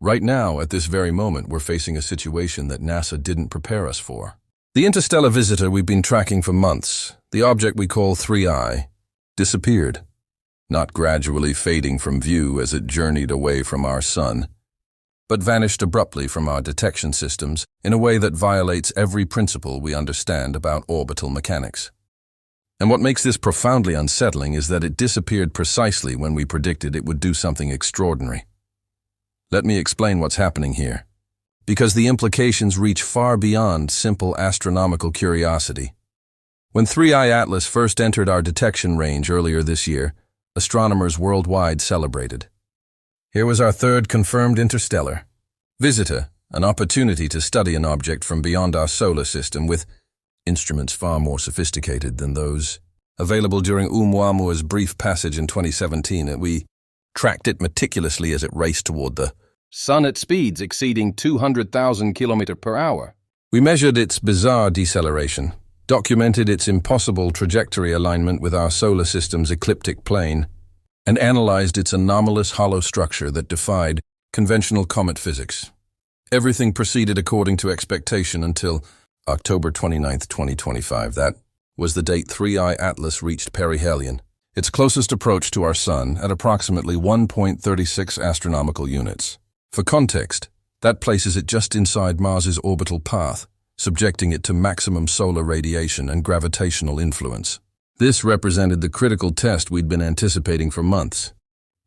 Right now, at this very moment, we're facing a situation that NASA didn't prepare us for. The interstellar visitor we've been tracking for months, the object we call 3I, disappeared, not gradually fading from view as it journeyed away from our sun, but vanished abruptly from our detection systems in a way that violates every principle we understand about orbital mechanics. And what makes this profoundly unsettling is that it disappeared precisely when we predicted it would do something extraordinary. Let me explain what's happening here, because the implications reach far beyond simple astronomical curiosity. When 3I Atlas first entered our detection range earlier this year, astronomers worldwide celebrated. Here was our third confirmed interstellar visitor, an opportunity to study an object from beyond our solar system with instruments far more sophisticated than those available during Oumuamua's brief passage in 2017, and we tracked it meticulously as it raced toward the sun at speeds exceeding 200,000 km per hour. We measured its bizarre deceleration, documented its impossible trajectory alignment with our solar system's ecliptic plane, and analyzed its anomalous hollow structure that defied conventional comet physics. Everything proceeded according to expectation until October 29, 2025. That was the date 3I Atlas reached perihelion, its closest approach to our sun at approximately 1.36 astronomical units. For context, that places it just inside Mars's orbital path, subjecting it to maximum solar radiation and gravitational influence. This represented the critical test we'd been anticipating for months.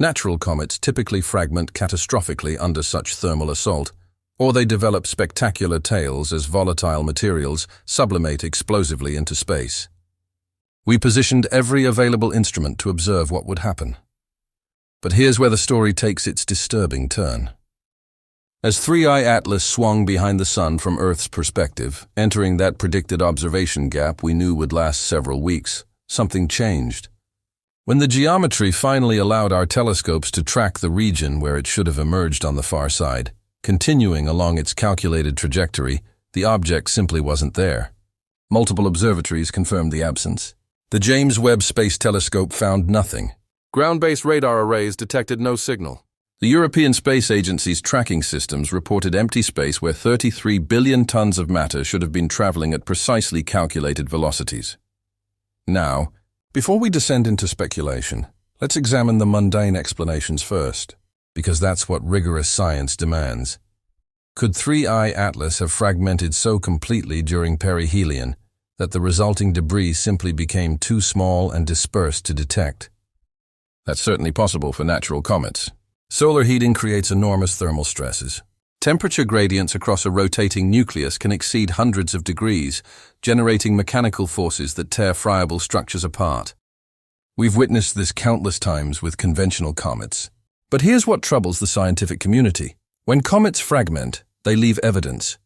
Natural comets typically fragment catastrophically under such thermal assault, or they develop spectacular tails as volatile materials sublimate explosively into space. We positioned every available instrument to observe what would happen. But here's where the story takes its disturbing turn. As 3I Atlas swung behind the sun from Earth's perspective, entering that predicted observation gap we knew would last several weeks, something changed. When the geometry finally allowed our telescopes to track the region where it should have emerged on the far side, continuing along its calculated trajectory, the object simply wasn't there. Multiple observatories confirmed the absence. The James Webb Space Telescope found nothing. Ground-based radar arrays detected no signal. The European Space Agency's tracking systems reported empty space where 33 billion tons of matter should have been traveling at precisely calculated velocities. Now, before we descend into speculation, let's examine the mundane explanations first, because that's what rigorous science demands. Could 3I Atlas have fragmented so completely during perihelion that the resulting debris simply became too small and dispersed to detect? That's certainly possible for natural comets. Solar heating creates enormous thermal stresses. Temperature gradients across a rotating nucleus can exceed hundreds of degrees, generating mechanical forces that tear friable structures apart. We've witnessed this countless times with conventional comets. But here's what troubles the scientific community. When comets fragment, they leave evidence.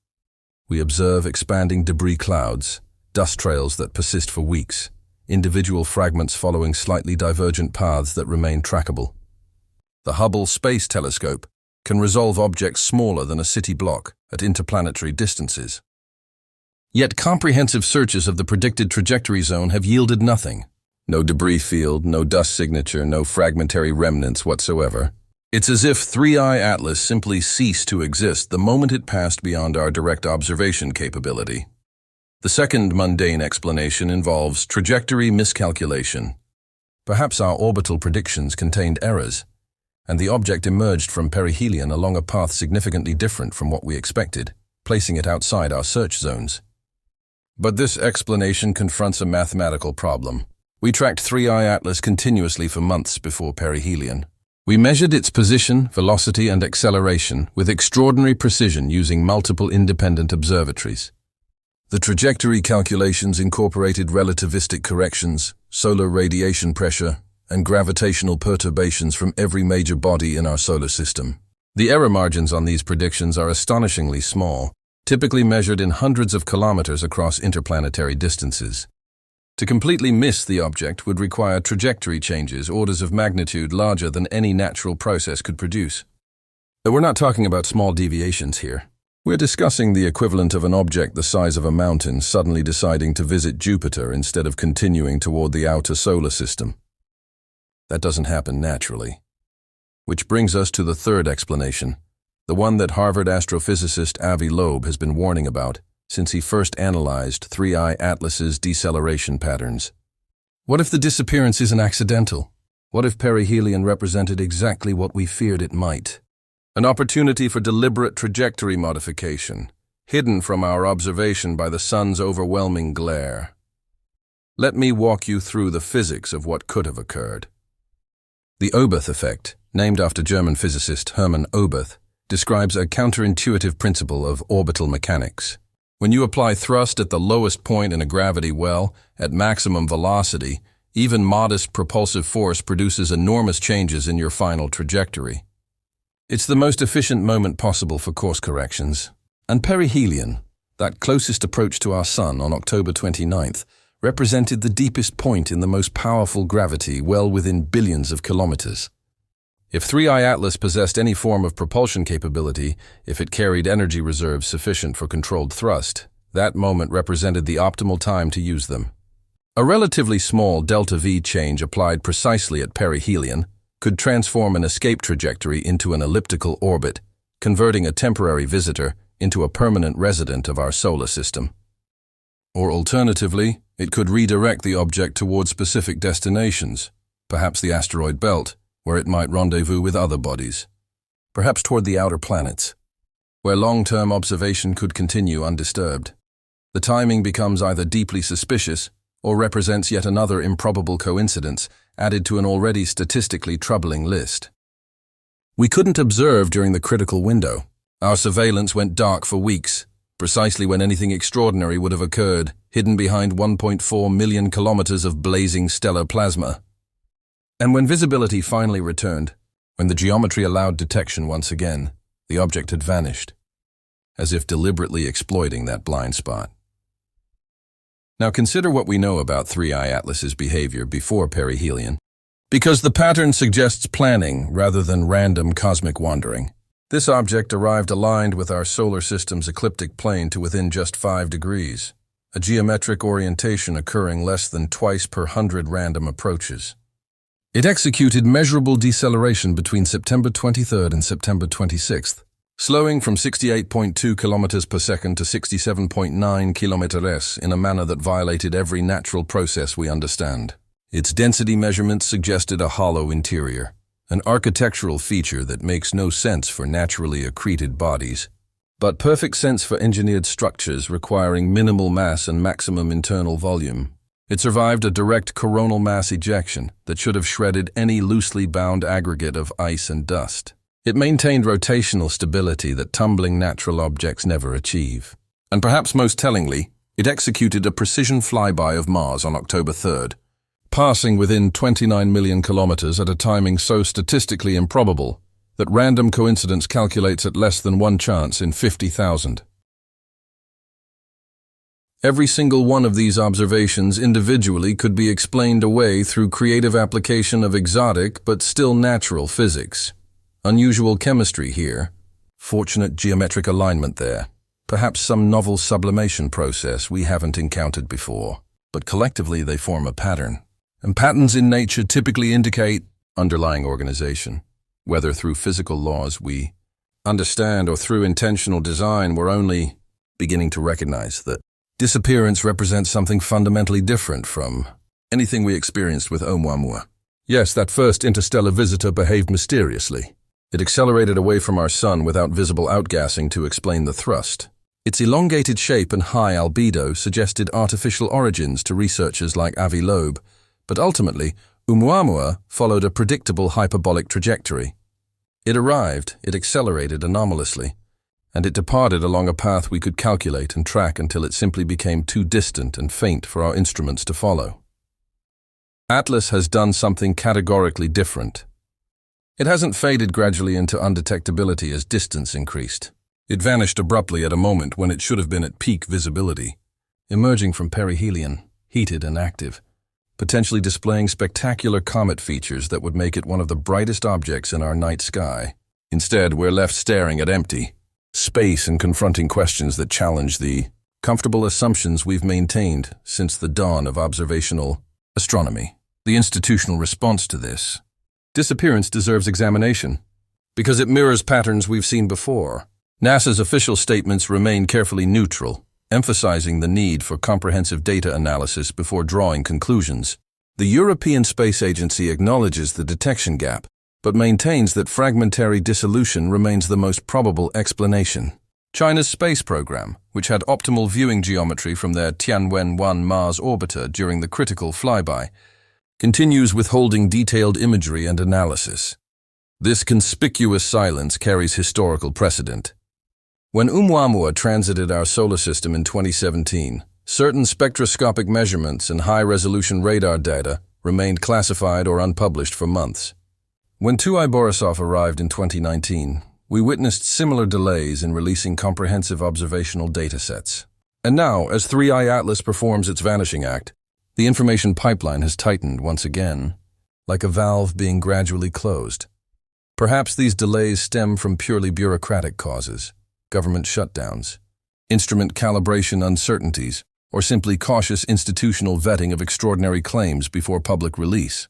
We observe expanding debris clouds, dust trails that persist for weeks, individual fragments following slightly divergent paths that remain trackable. The Hubble Space Telescope can resolve objects smaller than a city block at interplanetary distances. Yet comprehensive searches of the predicted trajectory zone have yielded nothing. No debris field, no dust signature, no fragmentary remnants whatsoever. It's as if 3I Atlas simply ceased to exist the moment it passed beyond our direct observation capability. The second mundane explanation involves trajectory miscalculation. Perhaps our orbital predictions contained errors, and the object emerged from perihelion along a path significantly different from what we expected, placing it outside our search zones. But this explanation confronts a mathematical problem. We tracked 3I Atlas continuously for months before perihelion. We measured its position, velocity, and acceleration with extraordinary precision using multiple independent observatories. The trajectory calculations incorporated relativistic corrections, solar radiation pressure, and gravitational perturbations from every major body in our solar system. The error margins on these predictions are astonishingly small, typically measured in hundreds of kilometers across interplanetary distances. To completely miss the object would require trajectory changes orders of magnitude larger than any natural process could produce. But we're not talking about small deviations here. We're discussing the equivalent of an object the size of a mountain suddenly deciding to visit Jupiter instead of continuing toward the outer solar system. That doesn't happen naturally. Which brings us to the third explanation, the one that Harvard astrophysicist Avi Loeb has been warning about since he first analyzed 3I Atlas's deceleration patterns. What if the disappearance isn't accidental? What if perihelion represented exactly what we feared it might? An opportunity for deliberate trajectory modification, hidden from our observation by the sun's overwhelming glare. Let me walk you through the physics of what could have occurred. The Oberth effect, named after German physicist Hermann Oberth, describes a counterintuitive principle of orbital mechanics. When you apply thrust at the lowest point in a gravity well, at maximum velocity, even modest propulsive force produces enormous changes in your final trajectory. It's the most efficient moment possible for course corrections. And perihelion, that closest approach to our sun on October 29th, represented the deepest point in the most powerful gravity, well within billions of kilometers. If 3I Atlas possessed any form of propulsion capability, if it carried energy reserves sufficient for controlled thrust, that moment represented the optimal time to use them. A relatively small delta-v change applied precisely at perihelion could transform an escape trajectory into an elliptical orbit, converting a temporary visitor into a permanent resident of our solar system. Or alternatively, it could redirect the object toward specific destinations, perhaps the asteroid belt, where it might rendezvous with other bodies, perhaps toward the outer planets, where long-term observation could continue undisturbed. The timing becomes either deeply suspicious or represents yet another improbable coincidence added to an already statistically troubling list. We couldn't observe during the critical window. Our surveillance went dark for weeks, precisely when anything extraordinary would have occurred, hidden behind 1.4 million kilometers of blazing stellar plasma. And when visibility finally returned, when the geometry allowed detection once again, the object had vanished, as if deliberately exploiting that blind spot. Now consider what we know about 3I Atlas's behavior before perihelion, because the pattern suggests planning rather than random cosmic wandering. This object arrived aligned with our solar system's ecliptic plane to within just 5 degrees, a geometric orientation occurring less than twice per 100 random approaches. It executed measurable deceleration between September 23rd and September 26th, slowing from 68.2 kilometers per second to 67.9 kilometers in a manner that violated every natural process we understand. Its density measurements suggested a hollow interior, an architectural feature that makes no sense for naturally accreted bodies, but perfect sense for engineered structures requiring minimal mass and maximum internal volume. It survived a direct coronal mass ejection that should have shredded any loosely bound aggregate of ice and dust. It maintained rotational stability that tumbling natural objects never achieve. And perhaps most tellingly, it executed a precision flyby of Mars on October 3rd, passing within 29 million kilometers at a timing so statistically improbable that random coincidence calculates at less than one chance in 50,000. Every single one of these observations individually could be explained away through creative application of exotic but still natural physics. Unusual chemistry here, fortunate geometric alignment there, perhaps some novel sublimation process we haven't encountered before, but collectively they form a pattern. And patterns in nature typically indicate underlying organization, whether through physical laws we understand or through intentional design. We're only beginning to recognize that disappearance represents something fundamentally different from anything we experienced with Oumuamua. Yes, that first interstellar visitor behaved mysteriously. It accelerated away from our sun without visible outgassing to explain the thrust. Its elongated shape and high albedo suggested artificial origins to researchers like Avi Loeb, but ultimately, Oumuamua followed a predictable hyperbolic trajectory. It arrived, it accelerated anomalously, and it departed along a path we could calculate and track until it simply became too distant and faint for our instruments to follow. Atlas has done something categorically different. It hasn't faded gradually into undetectability as distance increased. It vanished abruptly at a moment when it should have been at peak visibility, emerging from perihelion, heated and active, potentially displaying spectacular comet features that would make it one of the brightest objects in our night sky. Instead, we're left staring at empty space and confronting questions that challenge the comfortable assumptions we've maintained since the dawn of observational astronomy. The institutional response to this disappearance deserves examination, because it mirrors patterns we've seen before. NASA's official statements remain carefully neutral, emphasizing the need for comprehensive data analysis before drawing conclusions. The European Space Agency acknowledges the detection gap, but maintains that fragmentary dissolution remains the most probable explanation. China's space program, which had optimal viewing geometry from their Tianwen-1 Mars orbiter during the critical flyby, continues withholding detailed imagery and analysis. This conspicuous silence carries historical precedent. When Oumuamua transited our solar system in 2017, certain spectroscopic measurements and high-resolution radar data remained classified or unpublished for months. When 2I Borisov arrived in 2019, we witnessed similar delays in releasing comprehensive observational datasets. And now, as 3I Atlas performs its vanishing act, the information pipeline has tightened once again, like a valve being gradually closed. Perhaps these delays stem from purely bureaucratic causes, government shutdowns, instrument calibration uncertainties, or simply cautious institutional vetting of extraordinary claims before public release.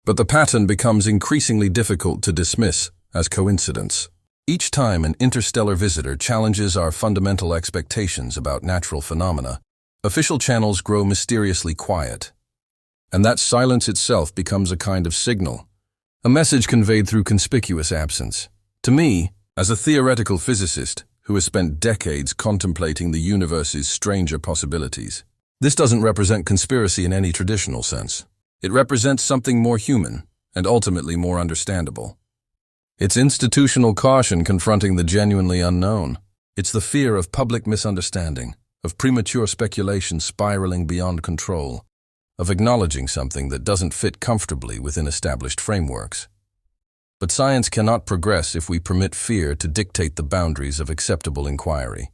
But the pattern becomes increasingly difficult to dismiss as coincidence. Each time an interstellar visitor challenges our fundamental expectations about natural phenomena, official channels grow mysteriously quiet. And that silence itself becomes a kind of signal, a message conveyed through conspicuous absence. To me, as a theoretical physicist who has spent decades contemplating the universe's stranger possibilities, this doesn't represent conspiracy in any traditional sense. It represents something more human and ultimately more understandable. It's institutional caution confronting the genuinely unknown. It's the fear of public misunderstanding, of premature speculation spiraling beyond control, of acknowledging something that doesn't fit comfortably within established frameworks. But science cannot progress if we permit fear to dictate the boundaries of acceptable inquiry.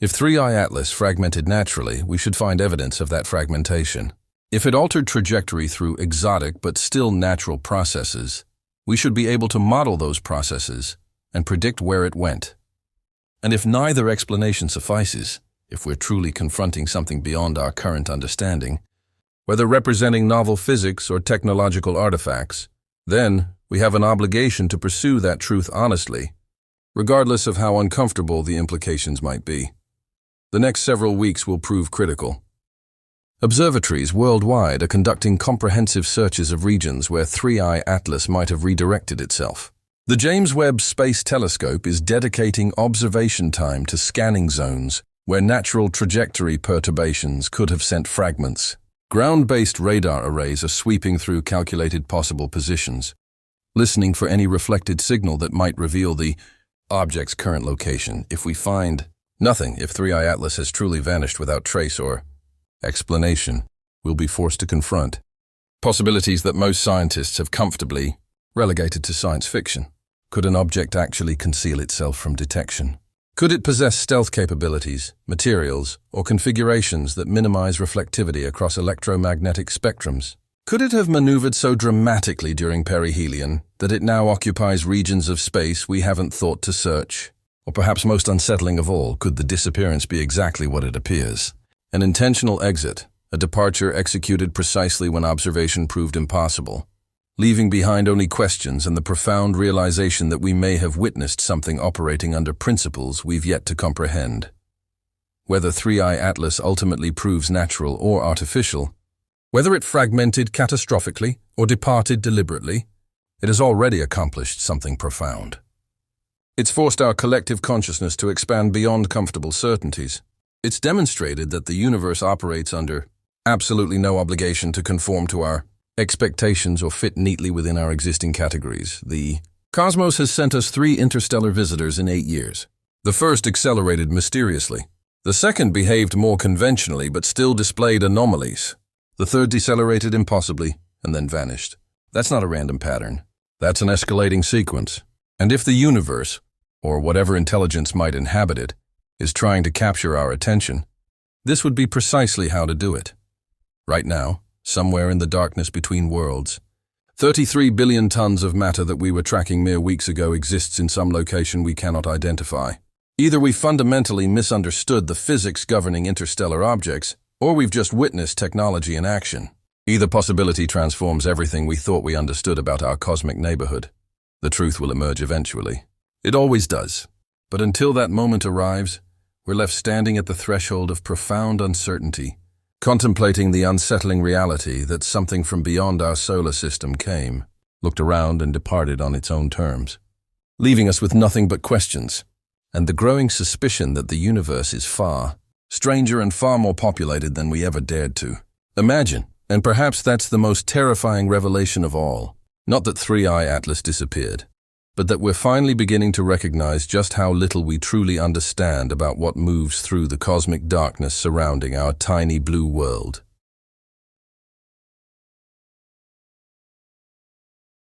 If 3I Atlas fragmented naturally, we should find evidence of that fragmentation. If it altered trajectory through exotic but still natural processes, we should be able to model those processes and predict where it went. And if neither explanation suffices, if we're truly confronting something beyond our current understanding, whether representing novel physics or technological artifacts, then we have an obligation to pursue that truth honestly, regardless of how uncomfortable the implications might be. The next several weeks will prove critical. Observatories worldwide are conducting comprehensive searches of regions where 3I Atlas might have redirected itself. The James Webb Space Telescope is dedicating observation time to scanning zones where natural trajectory perturbations could have sent fragments. Ground-based radar arrays are sweeping through calculated possible positions, listening for any reflected signal that might reveal the object's current location. If we find nothing, if 3I Atlas has truly vanished without trace or explanation, we'll be forced to confront possibilities that most scientists have comfortably relegated to science fiction. Could an object actually conceal itself from detection? Could it possess stealth capabilities, materials, or configurations that minimize reflectivity across electromagnetic spectrums? Could it have maneuvered so dramatically during perihelion that it now occupies regions of space we haven't thought to search? Or perhaps most unsettling of all, could the disappearance be exactly what it appears? An intentional exit, a departure executed precisely when observation proved impossible, leaving behind only questions and the profound realization that we may have witnessed something operating under principles we've yet to comprehend. Whether 3I Atlas ultimately proves natural or artificial, whether it fragmented catastrophically or departed deliberately, it has already accomplished something profound. It's forced our collective consciousness to expand beyond comfortable certainties. It's demonstrated that the universe operates under absolutely no obligation to conform to our expectations or fit neatly within our existing categories. The cosmos has sent us 3 interstellar visitors in 8 years. The first accelerated mysteriously. The second behaved more conventionally but still displayed anomalies. The third decelerated impossibly and then vanished. That's not a random pattern. That's an escalating sequence. And if the universe, or whatever intelligence might inhabit it, is trying to capture our attention, this would be precisely how to do it. Right now, somewhere in the darkness between worlds, 33 billion tons of matter that we were tracking mere weeks ago exists in some location we cannot identify. Either we fundamentally misunderstood the physics governing interstellar objects, or we've just witnessed technology in action. Either possibility transforms everything we thought we understood about our cosmic neighborhood. The truth will emerge eventually. It always does. But until that moment arrives, we're left standing at the threshold of profound uncertainty, contemplating the unsettling reality that something from beyond our solar system came, looked around and departed on its own terms, leaving us with nothing but questions, and the growing suspicion that the universe is far, stranger and far more populated than we ever dared to imagine. And perhaps that's the most terrifying revelation of all. Not that 3i Atlas disappeared, but that we're finally beginning to recognize just how little we truly understand about what moves through the cosmic darkness surrounding our tiny blue world.